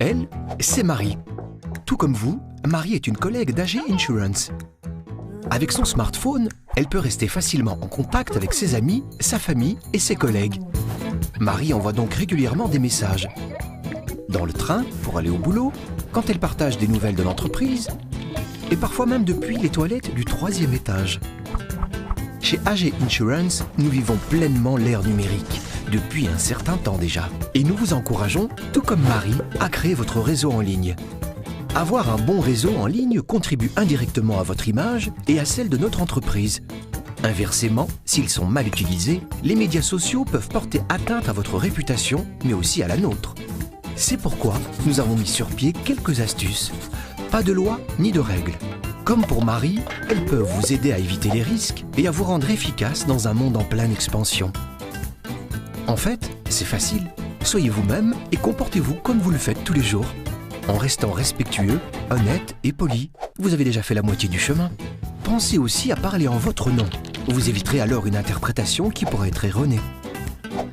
Elle, c'est Marie. Tout comme vous, Marie est une collègue d'AG Insurance. Avec son smartphone, elle peut rester facilement en contact avec ses amis, sa famille et ses collègues. Marie envoie donc régulièrement des messages. Dans le train, pour aller au boulot, quand elle partage des nouvelles de l'entreprise, et parfois même depuis les toilettes du 3e étage. Chez AG Insurance, nous vivons pleinement l'ère numérique, depuis un certain temps déjà. Et nous vous encourageons, tout comme Marie, à créer votre réseau en ligne. Avoir un bon réseau en ligne contribue indirectement à votre image et à celle de notre entreprise. Inversement, s'ils sont mal utilisés, les médias sociaux peuvent porter atteinte à votre réputation, mais aussi à la nôtre. C'est pourquoi nous avons mis sur pied quelques astuces. Pas de loi ni de règles. Comme pour Marie, elles peuvent vous aider à éviter les risques et à vous rendre efficace dans un monde en pleine expansion. En fait, c'est facile. Soyez vous-même et comportez-vous comme vous le faites tous les jours. En restant respectueux, honnête et poli, vous avez déjà fait la moitié du chemin. Pensez aussi à parler en votre nom. Vous éviterez alors une interprétation qui pourrait être erronée.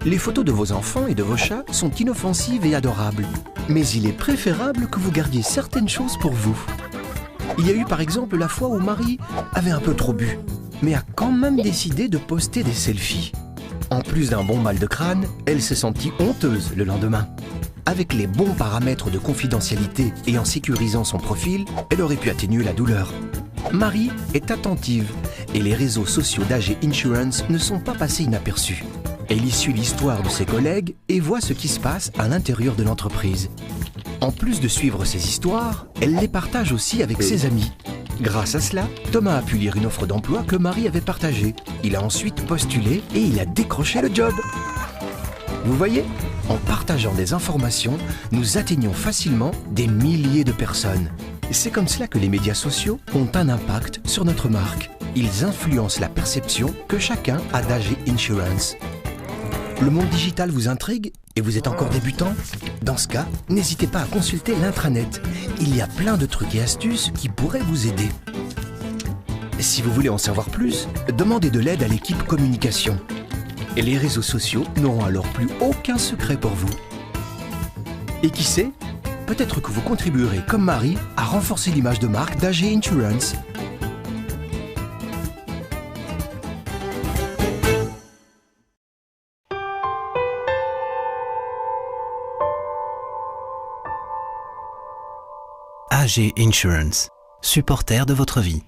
Les photos de vos enfants et de vos chats sont inoffensives et adorables. Mais il est préférable que vous gardiez certaines choses pour vous. Il y a eu par exemple la fois où Marie avait un peu trop bu, mais a quand même décidé de poster des selfies. En plus d'un bon mal de crâne, elle s'est sentie honteuse le lendemain. Avec les bons paramètres de confidentialité et en sécurisant son profil, elle aurait pu atténuer la douleur. Marie est attentive et les réseaux sociaux d'AG Insurance ne sont pas passés inaperçus. Elle y suit l'histoire de ses collègues et voit ce qui se passe à l'intérieur de l'entreprise. En plus de suivre ses histoires, elle les partage aussi avec ses amis. Grâce à cela, Thomas a pu lire une offre d'emploi que Marie avait partagée. Il a ensuite postulé et il a décroché le job. Vous voyez, en partageant des informations, nous atteignons facilement des milliers de personnes. C'est comme cela que les médias sociaux ont un impact sur notre marque. Ils influencent la perception que chacun a d'AG Insurance. Le monde digital vous intrigue et vous êtes encore débutant? Dans ce cas, n'hésitez pas à consulter l'intranet. Il y a plein de trucs et astuces qui pourraient vous aider. Si vous voulez en savoir plus, demandez de l'aide à l'équipe communication. Et les réseaux sociaux n'auront alors plus aucun secret pour vous. Et qui sait, peut-être que vous contribuerez, comme Marie, à renforcer l'image de marque d'AG Insurance. AG Insurance, supporter de votre vie.